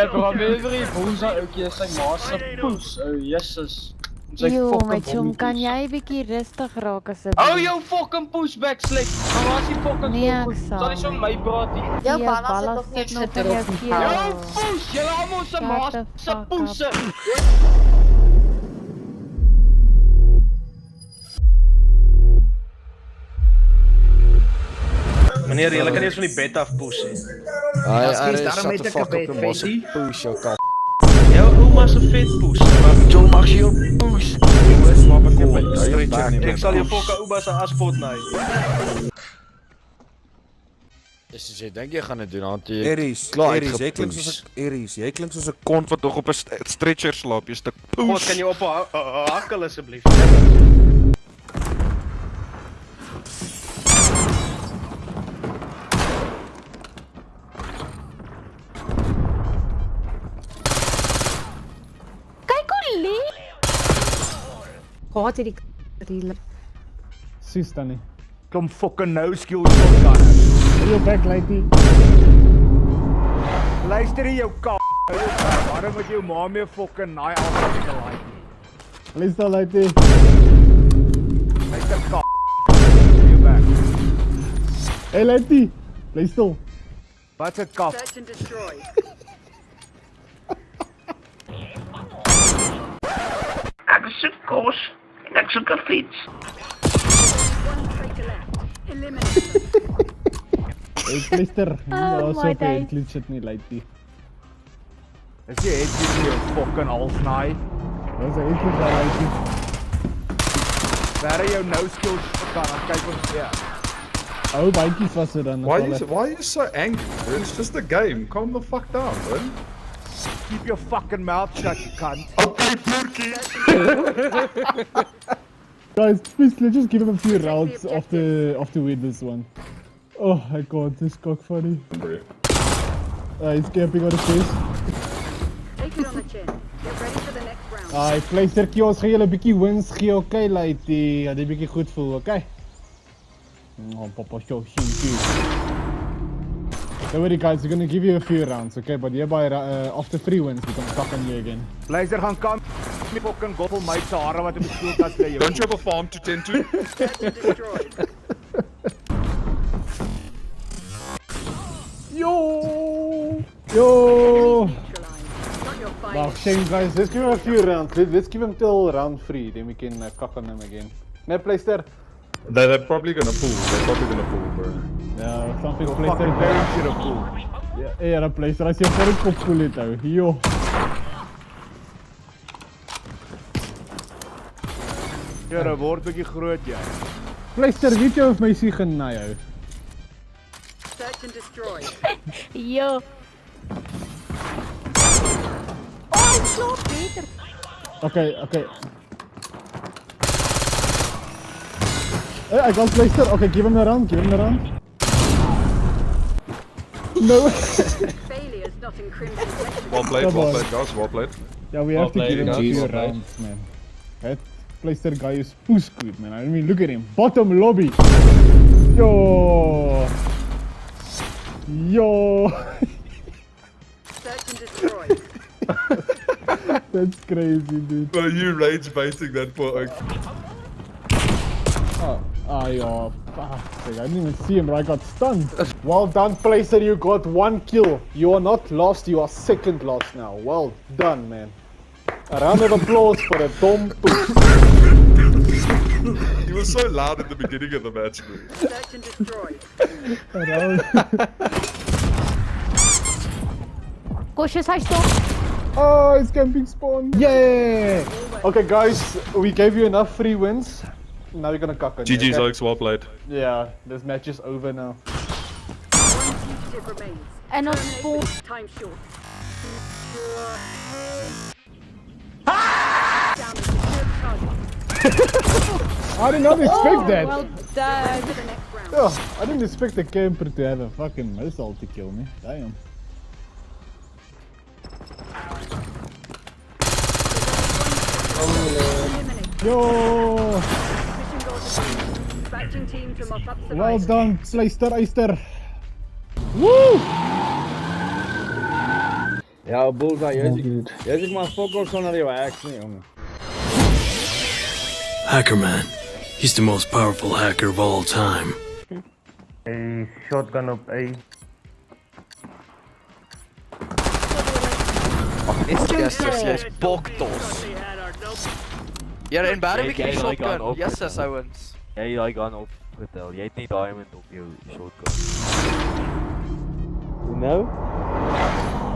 bro, every boezer ouetjie is sy ma se poes, o Jesus. Yo, my chum, kan jy bietjie rustig raak asseblief? Hou jou fucking poes back, slet. Maar waar is die fucking Nee, ek poes? sal Sal jy so met my praat hier? Jou ballas sit nog in jou keel. Jou poes, julle almal se ma se poese. Meneer, julle kan eers van die bed af poes hè. Daarom het ek 'n bed, Fetty. Push jou kap. Jou ouma se vet poes. Jong, mag jy jou push. Ek sal jou fucking ouma se aspot naai. Dis as jy dink jy gaan dit doen, dan jy Aries, jy klink soos 'n Aries. Jy klink soos 'n kont wat nog op 'n stretcher slaap, jy stuk God, poes. kan jy op hakkel asseblief? Kyk hoe lief. Haat hierdie reël. Sis dan nie. Kom fucking no skill shotgun. Jou back lady. Luister jy jou kap. Waarom moet jou ma mee fucking naai af te like nie? Luister lady. Luister kap. Jou back. Hey lady. Luister. Wat 'n kap. Ek soek kos en ek soek 'n fiets. Hey luister. Oh my so days. include shit nie lady. As jy het jy jou fucking hals naai. Dis 'n include lady. Waar jou no skill shotgun, kyk ons ja. Ou bandjies was dit dan. Why are you so angry, bro? It's just a game. Calm the fuck down, bro. Keep your fucking mouth shut, you cunt. Okay, Turkey. Guys, please let's just give him a few rounds after win this one. Oh my god, this cock funny. He's camping on the face. Take it on the chin. Get ready for the next round. Fluistertjie, ons gaan julle 'n bietjie wins gee, okay, lady. Dat jy bietjie goed voel, okay? Oh, papa, show, don't worry guys, we're gonna give you a few rounds, okay? But yeah, by after 3 wins, we can fuck on you again. Luister gaan kam die fucking goppel my se hare wat in die skoolkas lê. Don't you have a farm to tend to? Destroyed. Yo! Neutralized. Not your Wow, finest. shame guys, let's give him a few rounds. Let's give him till round 3, then we can cock on him again. Nee, Playster. They're probably gonna pull. They're probably gonna pull, bro. Yeah, something Fucking Playster. very shit of cool. Ja, Playster, as jy voor die kop voel het hou. Yo. Jy word bietjie groot jy. Playster, weet jy of my sie genaai hou? Search and destroy. Yo. Oh, ek slaap beter. Okay. Hey, I got Playster. Okay, give him a round. No. Failure is not in crimson. Well played, guys. Well played. Yeah, we have to give him a few Well played. rounds, man. That Playster guy is push good, man. I mean, look at him. Bottom lobby. Yo. Search and destroy. That's crazy, dude. Bro, you rage baiting that poor oak. Yeah. Fuck. I didn't even see him, but I got stunned. Well done, Playster. You got 1 kill. You are not last, you are second last now. Well done, man. A round of applause for a dumb push. He was so loud at the beginning of the match, bro. Search and destroy. A round. Kosjes, hy stop. Oh, it's camping spawn. Yeah. Okay, guys, we gave you enough free wins. Now we're gonna cock on you, GG's, okay? Oaks. Well played. Yeah, this match is over now. One fugitive remains. En ons spawn. Time short. Down and secure the target. I did not expect that. Well done. For the next round. Oh, I didn't expect the camper to have a fucking missile to kill me. Damn. Eliminate. Yo! Mission goals achieved. Dispatching team to mop up Well survivors. done, Playster Eister. Woo! Ja, bullseye, jy is maar fokker sonder jou hacks nie, jongen. Hacker Man. He's the most powerful hacker of all time. Shotgun op A. Jy's boktos. Ja, en baie bietjie shotgun. Yes, ouens. Jy daai gun op vertel. Jy het nie diamond op jou shotgun. Nou?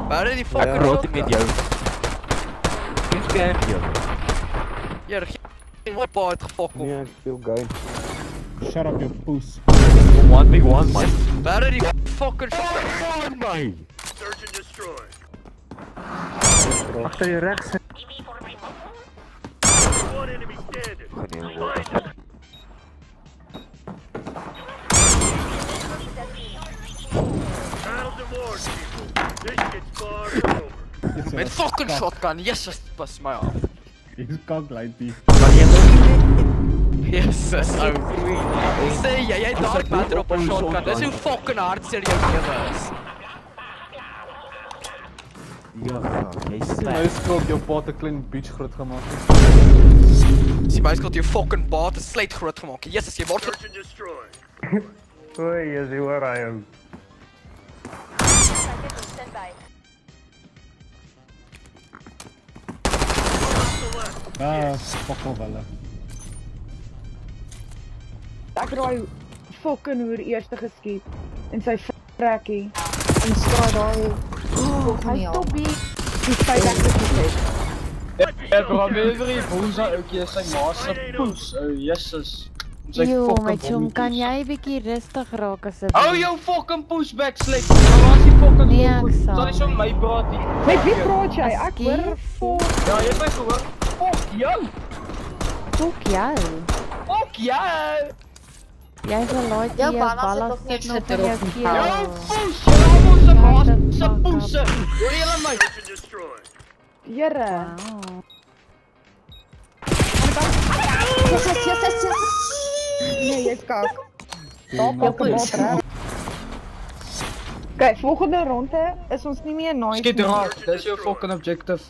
Baie die fucking Rot shotgun. met jou. Dis scam jou. Ja, geen wat baie gefok op. Nee, ek speel game. Shut up, you poes. 1v1 man. Baie die fucking shotgun my. Agter jou regs. Met fucking shotgun. Yes, pas my af. He's cocklighty. Jesus, ou. Sê jy dark matter op 'n shotgun. Dis hoe fucking hartseer jou lewe is. Ja, jy's My sleg. skuld jou pa 'n klein beach groot gemaak het. Dis my skuld jou fucking baat is slet groot gemaak. Jesus, jy word Oei, jy hoor hy ou. Fuck off hulle. Ek raai fucking hoer eerste geskiet en sy frekkie en straat daai. Hy stop hier. Die sy weggeskiet het. Ja, bro, every bullseye ouetjie is sy ma se poes. Jesus. Sy Yo, my fucking chum, bommetjies. kan jy bietjie rustig raak asseblief? Hou jou fucking poes back, slet. Waar is die fucking Nee, ek poes? sal. Sal nie so met my praat nie. Met wie praat jy? Ek hoor Ja, jy het my gehoor. Fuck jou. Fuck jou. Fuck jou. Jy sal laat jy jou ballas sit nog in jou keel. Jou poes. Jy almal se ma se poese. Hoor julle my? Here. Nee, jy's kak. Stop op die water. Okay, volgende ronde is ons nie meer nice. Skiet raak. Dis jou fucking objective.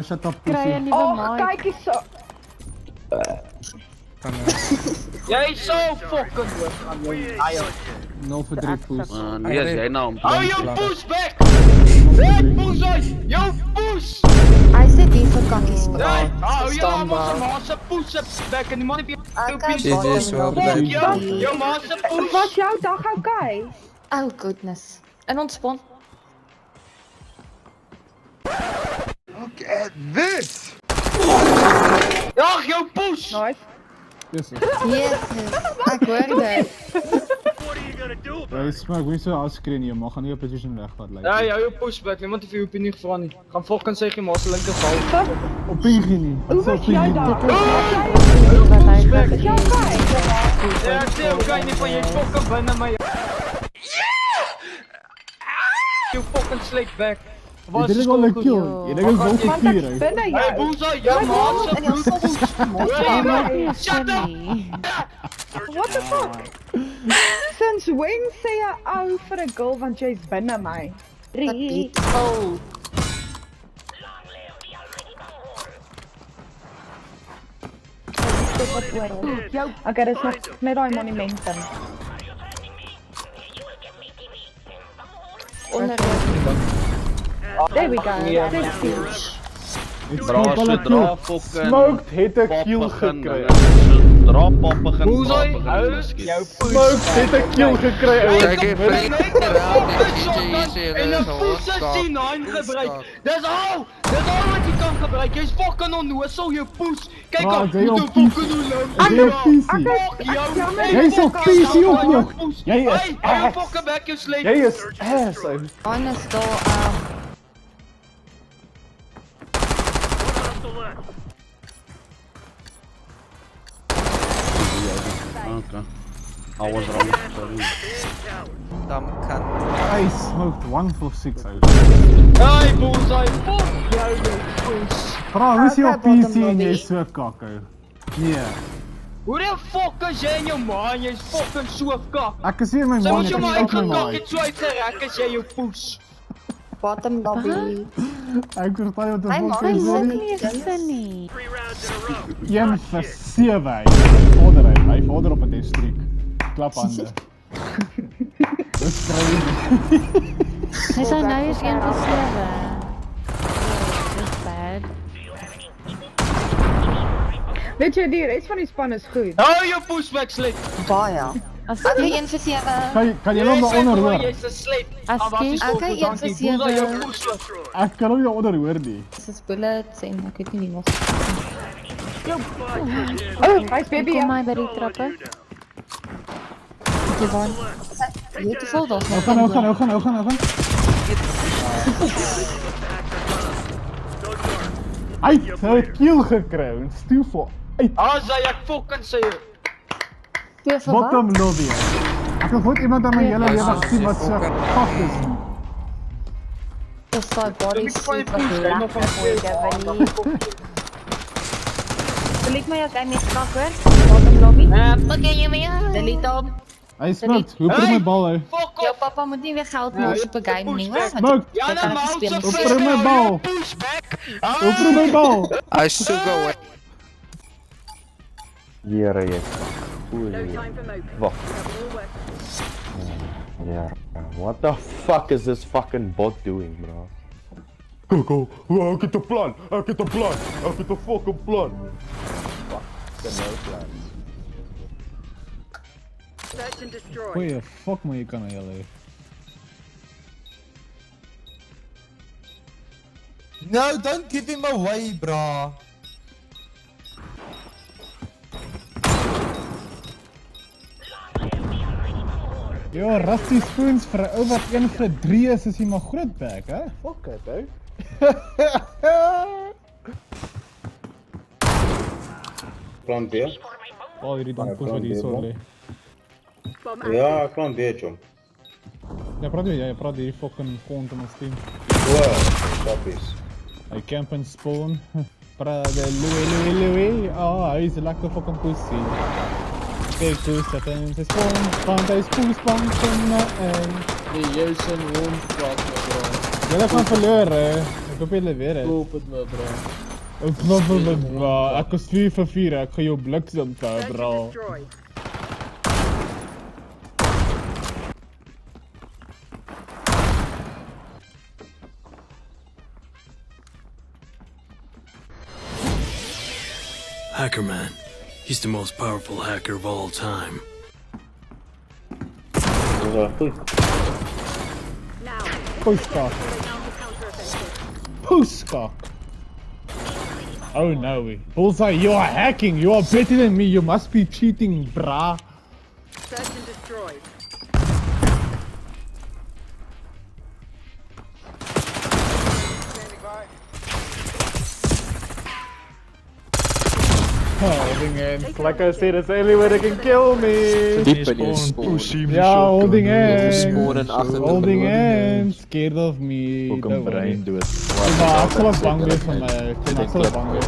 Shut up, Kry 'n pussy. nuwe Oh, mic. kyk hier so. Jy so fucking dood gaan jou eier. 0 vir 3 poes. Nee, is jy nou om Hou jou poes back. Hey, poes uit. Jou poes. Hy sê die vir kakkies. Hey, hou jou almal se ma se poes back en die man op jou pies. Dit is wel Fuck jou ma se poes. Was jou dag okay? Oh goodness. En ontspan. Ag, jou poes. Nice. Jesus. Yes. Ek hoor dit. Jy smaak nie so afskree nie, jy mag gaan nie op position wegvat lyk. Ja, hou jou poes back. Niemand het vir jou opinie gevra nie. Gaan fucking sê jy ma se linker val. Op Pingie nie. Hoe was jy dag? Wat hy Is jy okay? Ja, ek sê okay nie van jy fucking binne my. Jou fucking slick back. Jy het al 'n kill. Jy dink ek wil Want ek vier. binne Hey, jou. boezo, jou ma se poes. Shut up. What the fuck? Since when sê jy ou vir 'n girl want jy's binne my? Oh. Okay, dis nog net daai monumente. Onder There we go. Dis die. Smoked het 'n kill gekry. Dra pap begin. Boezo, hou jou poes. Smoked het 'n kill gekry. Kyk hier, vriend. En 'n poes C9 gebruik. Dis al wat jy kan gebruik. Jy's fucking onnoosel jou poes. Kyk Maar op, jy moet op jou fucking doen. Jy is PC. Fuck jou. Jy's op PC ook nog. Jy is Hey, hou jou ass. fucking back jou sleep. Jy is ass. ou. Honest daar I was wrong, sorry. Dan kan. Hy smoked 1 for 6 out. Hey, boezo, fuck jou poes. Bro, hoe is jy op PC en jy is so kak ou? Nee. Hoe die fuck is jy in jou ma en jy's fucking so kak? Ek is hier in my Sy man, moet ek jou is maar ook my uitgekak man. het so uitgerek as jy jou poes. Bottom lobby. Ek verstaan wat Hy ons maak Hy moet maak doen. nie sin nie. 1 vir 7. Hy vorder op 'n teststreek. Klap hande. Dis crazy. Hy sê nou is 1 vir 7. Dis bad. Weet jy, die res van die span is goed. Hou jou pushback slit. Baie. As Okay, jy 1 vir 7. Kan jy nog maar onder hoor? Jy's 'n slet. Okay, 1 vir 7. Ek kan hom nie onder hoor nie. Dis is bullets en ek weet nie wie nog. Oh, hy's baby. kom maar by die trappe. Jy gaan. Beautiful, daar's nog. Gaan. Hy het 'n kill gekry en stoel uit As ek fucking sê jou. Twee vir bottom wat? lobby. Ek het nooit iemand aan my hele lewe gesien wat so fuck is nie. Dis daai body suit wat Nog van Delete my jou game net strak hoor. Bottom lobby. Okay, jy mee. Delete hom. Hy smit, hoe bring my bal hy? Fuck Jou off. pappa moet nie weer geld mors op 'n game nie, hoor. Smit, Ja, Jy nou kan maar speel so met hoe bring my bal? pushback. Hoe bring my bal? I still go away. Here jy. No time for moping. Wag. All work. Yeah. What the fuck is this fucking bot doing, bro? Go. Ek het 'n plan. Ek het 'n fucking plan. Search and destroy. Goeie fuck my kan hy hê. No, don't give him away, bra. Ja, Rusty Spoons vir 'n ou wat 1 vir 3 is hy maar groot bek, hè? Fuck it, ou. Plan B? Al hierdie dan pos wat hier so lê. Bomb Ja, plan B, John. Jy praat hierdie fucking kont in ons team. Stoppies. Hy camp en spawn. Praat Louis. Hy is lekker fucking pussy. Kijk hoe zet in zijn spawn, want hij is poespan van Die juist een hond praat me, bro. Jullie gaan verloren, ik hoop jullie weer het. Koop het me, bro. Ik snap het, bro. Ik was 4 voor 4, ik ga jou bliksem, Search and bro. destroy. Hackerman. He's the most powerful hacker of all time. Now, Poescock. counter-offensive. Poescock. Oh no, Bullseye, you are hacking, you are better than me, you must be cheating, brah. Search and destroy. Holding hands, like I said, it's the only way they can kill me. Diep in jou spawn. Yeah, holding hands. Spawn en agter die Holding lobby. hands, scared of me. Don't worry. dood. Maar ek sal ook bang wees van my. Ek sal ook bang wees.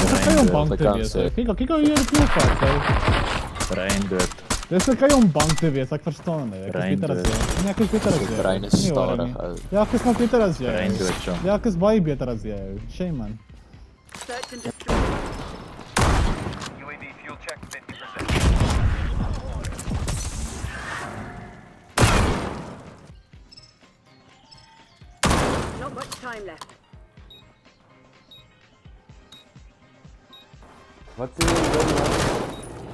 Dis okay om bang te wees. Kyk hoe hier die plek is. Brein dood. Dis okay om bang te wees, ek verstaan dit. Ek is beter as jy. Nee, ek is beter as jy. Brein is Nie worry stadig, nie. ou. Ja, ek is nog beter as jy. Brein dood, John. Ja, ek is baie beter as jy. Shame man. Search and destroy. Not much time left. Wat sê jy dan?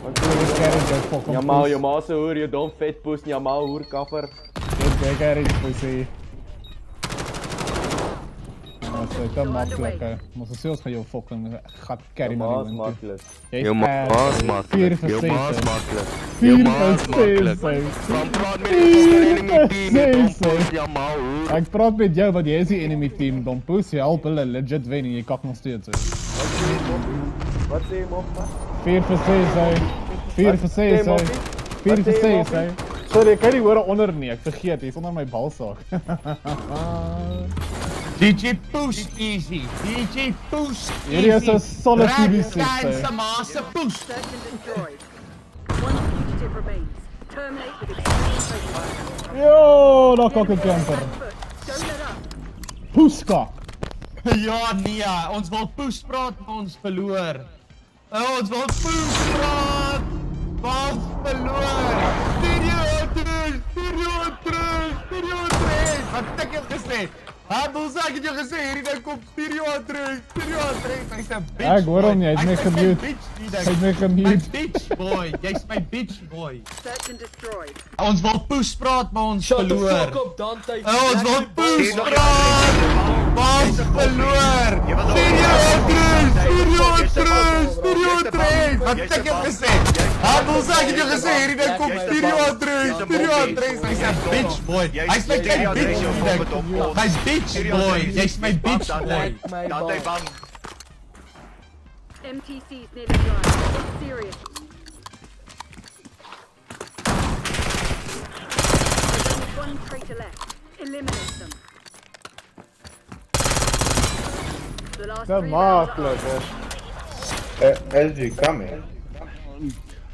Wat sê Ek jy? carry jou fucking Jamal, jou ma se hoer, jou dom vet poes, Jamal hoer kaffer. Ek carry pussy. Ons het dan maklik. Ons sê ons gaan jou fucking gat carry na die wind. maklik. Jou maas maklik. Jou maas maklik. 4 vir 6. Ek praat met jou wat jy is die enemy team, dan poes jy help hulle legit wen en jy kak nog steeds. Wat sê jy mop? 4 vir 6 hy. 4 vir 6 hy. 4 vir 6 hy. Sorry, ek kan nie hoor onder nie, ek vergeet, hy's onder my balsaak. DJ Poes easy. DJ Poes Hierdie is 'n solid TV6 hy. Master Poes. Search and destroy. One fugitive remains. Terminate with extreme focus. Yo, daar kak 'n camper. Foot. Don't let up. Poeskak. Ja, nee, ons wil poes praat, maar ons verloor. Ons wil poes praat, maar ons verloor. Studio 3. Wat het ek jou gesê? Boelsa, ek het jou gesê, hierdie ding kom studio 3. Hy's 'n bitch. Ek hoor hom nie, hy het my gemute. Hy het my gemute. My bitch boy, jy's my bitch boy. Search and destroy. Ons wil poes praat, maar ons verloor. Fuck op Dante. Ons wil poes praat, maar ons verloor. Studio 3. Wat het ek jou gesê? Boelsa, ek het jou gesê, hierdie ding kom studio 3. Hy's 'n bitch boy. Hy's my klein bitch. Hy's bitch boy. Jy's my bitch boy. Dante bang. MTC's nearly dry. Get serious. There's only one traitor left. Eliminate them. The last Dat 3 rounds are makkelijk, up. hè. LG, come here.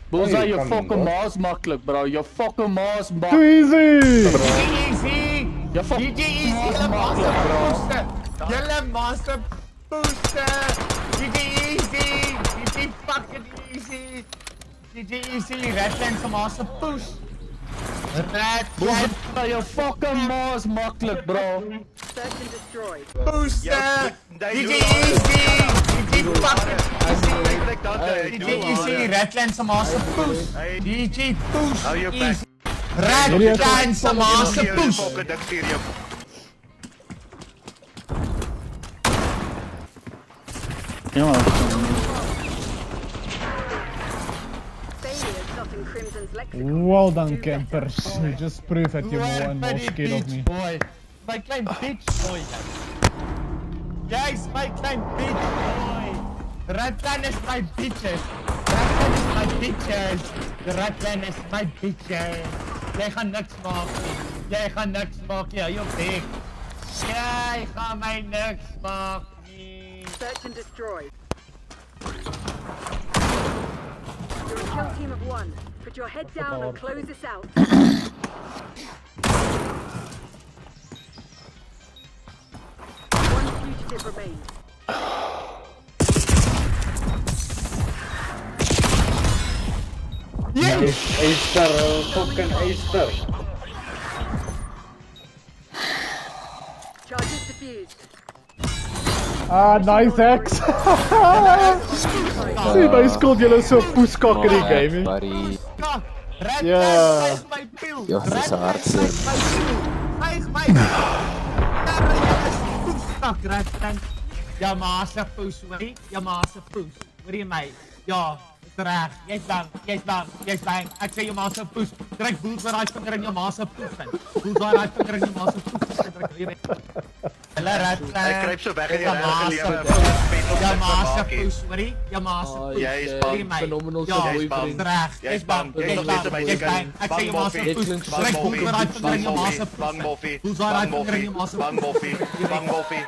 Bullseye, je fucking maas makkelijk, bro. Je fucking maas Too makkelijk. easy. Je fucking maas makkelijk, bro. Julle master booster. GG fucking easy. GG easy. Redlands se master boost. Bullseye, je fucking maas makkelijk, bro. Search and destroy. Booster. GG easy. GG fucking easy. GG easy. Redlands se master boost. GG boost. Easy. Redlands se master boost. Failure shotting Crimson's lexicon. Well done, campers. You just prove that you're more and more scared of me. Boy. My klein bitch boy. Jy's my klein bitch boy. Ratlan is my bitches. Ratlan is my bitches. Ratlan is my bitches. Jy gaan niks maak nie. Jy gaan niks maak nie. Hou jou bek. Jy gaan my niks maak nie. Search and destroy. You're a kill team of 1. Put your head down and close this out. One fugitive remains. Easter, fucking Easter. Charges defused. Ah, nice X. See, my skuld julle so poeskak in die game, hè. Ratlan Ja. is my pill. Ja, dis Ratlan hartseer. is my pill. Hy is my poestak, Ratlan. Ja, maar se poes, hoorie? Ja, maar se poes. Hoor jy my? Ja, dis reg. Jy's bang. Ek sê jou ma se poes. Trek boels met daai vinger in jou ma se poes in. Boels daai vinger in jou ma se poes. Trek hier. Hulle Ratlan. Ek kruip so weg in die Ja, regte maar lewe. se- Ja, maar se poes, hoorie? Ja, maar se poes. Jy is bang. Hoor jy my? Phenomenal Ja, se jy's boyfriend. reg. Jy's bang. Jy's nog steeds 'n Jy's meisje. bang. Ek sê jou ma se poes. Dit klink Trek boels met daai vinger in jou ma se poes. Bang Moffie. Boels daai vinger in jou ma se poes. Bang Moffie.